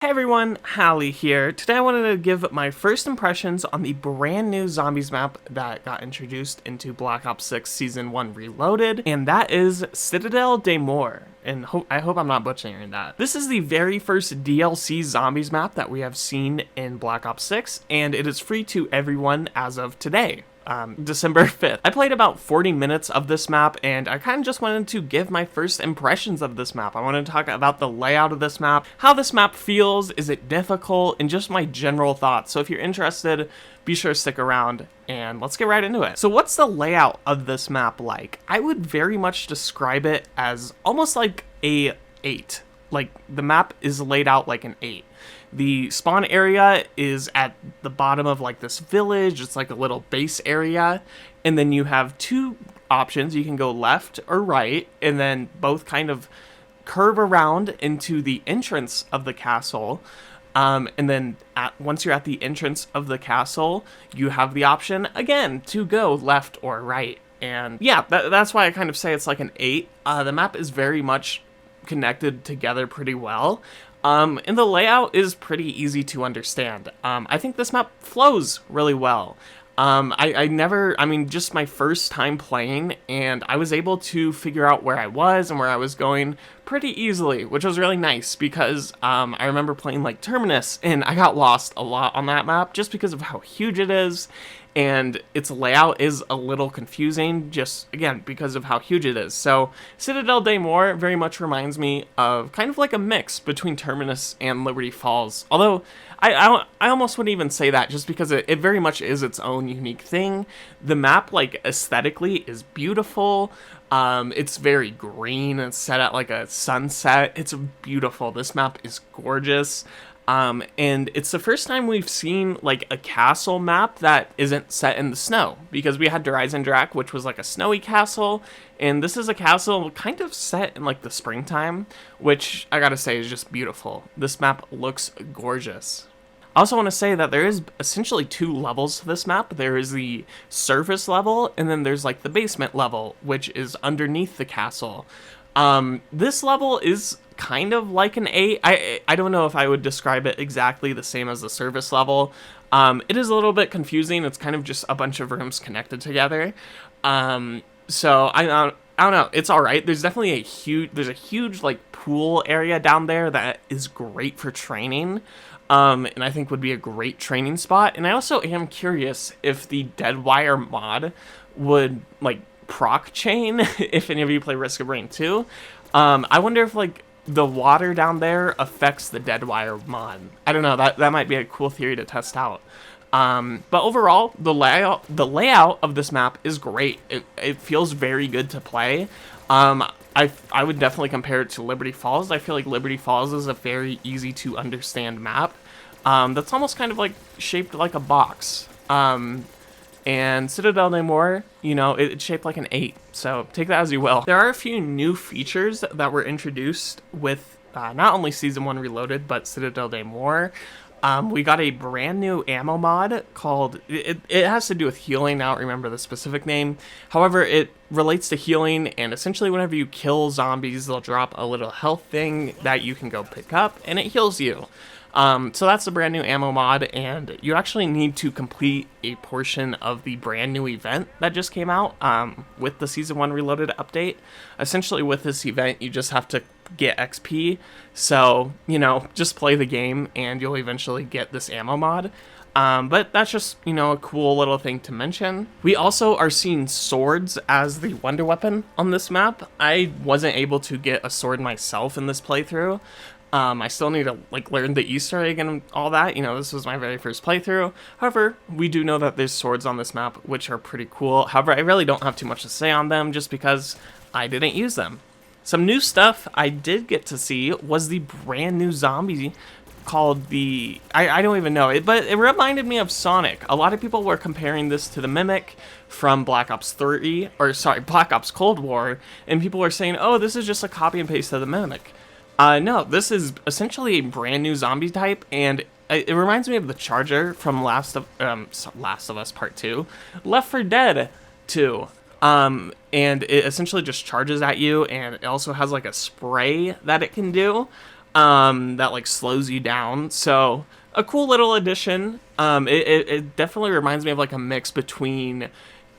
Hey everyone, Hallie here. Today I wanted to give my first impressions on the brand new zombies map that got introduced into Black Ops 6 Season 1 Reloaded, and that is Citadel de Morts. And I hope I'm not butchering that. This is the very first DLC zombies map that we have seen in Black Ops 6, and it is free to everyone as of today. December 5th. I played about 40 minutes of this map, and I kind of just wanted to give my first impressions of this map. I wanted to talk about the layout of this map, how this map feels, is it difficult, and just my general thoughts. So if you're interested, be sure to stick around, and let's get right into it. So what's the layout of this map like? I would very much describe it as almost like a 8. Like, the map is laid out like an 8. The spawn area is at the bottom of like this village. It's like a little base area. And then you have two options. You can go left or right, and then both kind of curve around into the entrance of the castle. And then once you're at the entrance of the castle, you have the option again to go left or right. And yeah, that's why I kind of say it's like an 8. The map is very much connected together pretty well. And the layout is pretty easy to understand. I think this map flows really well. Just my first time playing, and I was able to figure out where I was and where I was going pretty easily, which was really nice because I remember playing like Terminus, and I got lost a lot on that map just because of how huge it is. And its layout is a little confusing, just, again, because of how huge it is. So, Citadel de Morts very much reminds me of kind of like a mix between Terminus and Liberty Falls. Although, I almost wouldn't even say that, just because it very much is its own unique thing. The map, like, aesthetically is beautiful. It's very green. It's set at, like, a sunset. It's beautiful. This map is gorgeous. And it's the first time we've seen like a castle map that isn't set in the snow, because we had Drak, which was like a snowy castle, and this is a castle kind of set in like the springtime, which I gotta say is just beautiful. This map looks gorgeous. I also want to say that there is essentially 2 levels to this map. There is the surface level, and then there's like the basement level, which is underneath the castle. This level is kind of like an 8. I don't know if I would describe it exactly the same as the service level. It is a little bit confusing. It's kind of just a bunch of rooms connected together. So I don't know. It's all right. There's definitely a huge like pool area down there that is great for training. And I think would be a great training spot. And I also am curious if the Dead Wire mod would like proc chain if any of you play Risk of Rain 2. I wonder if like the water down there affects the Dead Wire mod. I don't know, that might be a cool theory to test out. But overall, the layout of this map is great. It feels very good to play. I would definitely compare it to Liberty Falls. I feel like Liberty Falls is a very easy to understand map. That's almost kind of like shaped like a box. And Citadel de Morts, you know, it's shaped like an 8, so take that as you will. There are a few new features that were introduced with not only Season 1 Reloaded, but Citadel de Morts. We got a brand new ammo mod called, it has to do with healing, I don't remember the specific name. However, it relates to healing, and essentially whenever you kill zombies, they'll drop a little health thing that you can go pick up, and it heals you. So that's the brand new ammo mod, and you actually need to complete a portion of the brand new event that just came out with the Season 1 Reloaded update. Essentially with this event, you just have to get XP, so, you know, just play the game and you'll eventually get this ammo mod. But that's just, you know, a cool little thing to mention. We also are seeing swords as the wonder weapon on this map. I wasn't able to get a sword myself in this playthrough. I still need to like learn the Easter egg and all that. You know, this was my very first playthrough. However, we do know that there's swords on this map, which are pretty cool. However, I really don't have too much to say on them just because I didn't use them. Some new stuff I did get to see was the brand new zombie called the... I don't even know it, but it reminded me of Sonic. A lot of people were comparing this to the Mimic from Black Ops Black Ops Cold War, and people were saying, oh, this is just a copy and paste of the Mimic. No, this is essentially a brand new zombie type, and it reminds me of the Charger from Last of Us Part 2, Left 4 Dead 2. And it essentially just charges at you, and it also has like a spray that it can do. that like slows you down. So a cool little addition. It definitely reminds me of like a mix between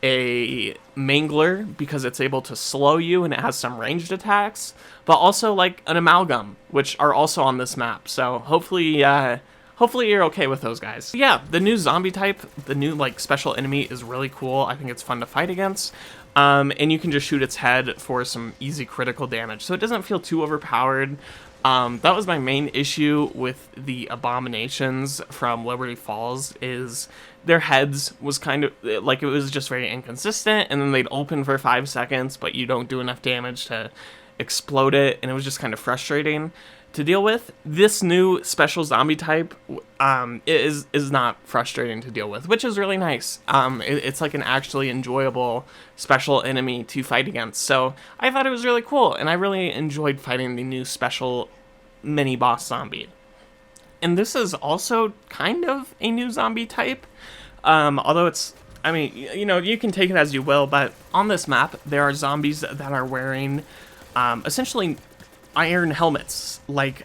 a mangler, because it's able to slow you and it has some ranged attacks, but also like an amalgam, which are also on this map. So hopefully you're okay with those guys. Yeah, the new zombie type, the new like special enemy is really cool. I think it's fun to fight against. And you can just shoot its head for some easy critical damage, so it doesn't feel too overpowered. That was my main issue with the abominations from Liberty Falls, is their heads was kind of like, it was just very inconsistent, and then they'd open for 5 seconds, but you don't do enough damage to explode it, and it was just kind of frustrating to deal with. This new special zombie type is not frustrating to deal with, which is really nice. It's like an actually enjoyable special enemy to fight against, so I thought it was really cool, and I really enjoyed fighting the new special mini boss zombie. And this is also kind of a new zombie type, although it's, I mean, you know, you can take it as you will, but on this map there are zombies that are wearing essentially iron helmets, like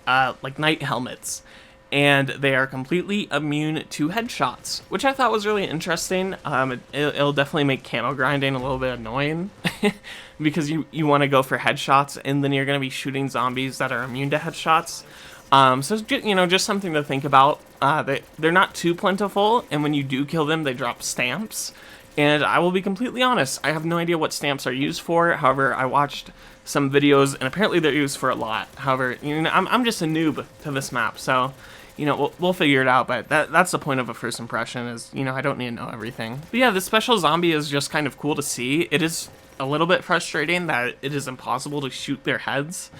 knight helmets, and they are completely immune to headshots, which I thought was really interesting. It'll definitely make camo grinding a little bit annoying because you want to go for headshots, and then you're going to be shooting zombies that are immune to headshots. So, you know, just something to think about. They're not too plentiful, and when you do kill them, they drop stamps. And I will be completely honest, I have no idea what stamps are used for. However, I watched some videos, and apparently they're used for a lot. However, you know, I'm just a noob to this map, so, you know, we'll figure it out. But that's the point of a first impression, is, you know, I don't need to know everything. But yeah, this special zombie is just kind of cool to see. It is a little bit frustrating that it is impossible to shoot their heads.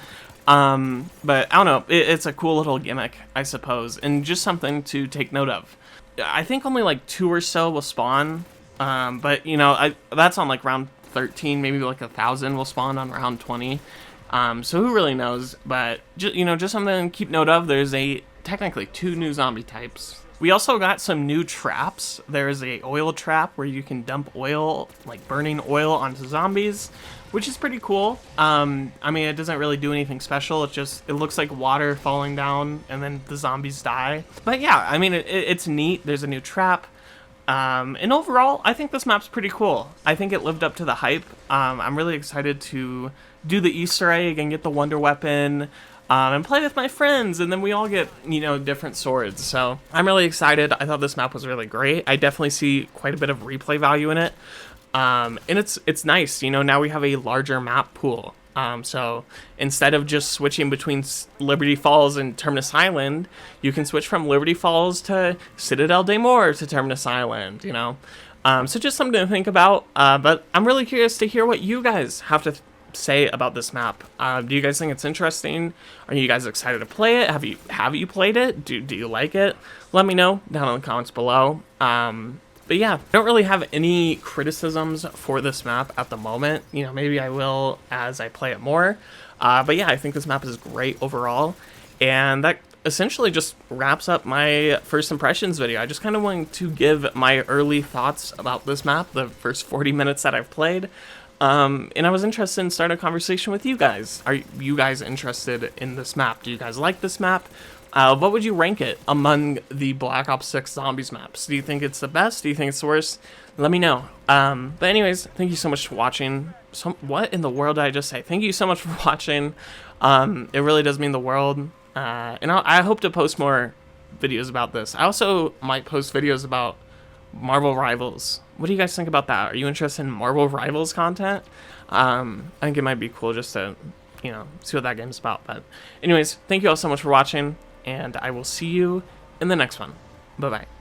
But I don't know, it's a cool little gimmick, I suppose, and just something to take note of. I think only like 2 or so will spawn, but you know, that's on like round 13, maybe like 1,000 will spawn on round 20. So who really knows? But you know, just something to keep note of. There's technically 2 new zombie types. We also got some new traps. There's a oil trap where you can dump oil, like burning oil, onto zombies, which is pretty cool. I mean, it doesn't really do anything special. It looks like water falling down, and then the zombies die. But yeah, I mean, it's neat. There's a new trap. And overall, I think this map's pretty cool. I think it lived up to the hype. I'm really excited to do the Easter egg and get the wonder weapon, and play with my friends, and then we all get, you know, different swords. So I'm really excited. I thought this map was really great. I definitely see quite a bit of replay value in it. And it's nice, you know, now we have a larger map pool. So instead of just switching between Liberty Falls and Terminus Island, you can switch from Liberty Falls to Citadel de Morts to Terminus Island, you know. So just something to think about. But I'm really curious to hear what you guys have to say about this map. Do you guys think it's interesting? Are you guys excited to play it? Have you played it? Do you like it? Let me know down in the comments below. But yeah, I don't really have any criticisms for this map at the moment. You know, maybe I will as I play it more. But yeah, I think this map is great overall. And that essentially just wraps up my first impressions video. I just kind of wanted to give my early thoughts about this map, the first 40 minutes that I've played. And I was interested in starting a conversation with you guys. Are you guys interested in this map? Do you guys like this map? What would you rank it among the Black Ops 6 Zombies maps? Do you think it's the best? Do you think it's the worst? Let me know. But anyways, thank you so much for watching. What in the world did I just say? Thank you so much for watching. It really does mean the world. And I hope to post more videos about this. I also might post videos about Marvel Rivals. What do you guys think about that? Are you interested in Marvel Rivals content? I think it might be cool just to, you know, see what that game's about. But anyways, thank you all so much for watching, and I will see you in the next one. Bye-bye.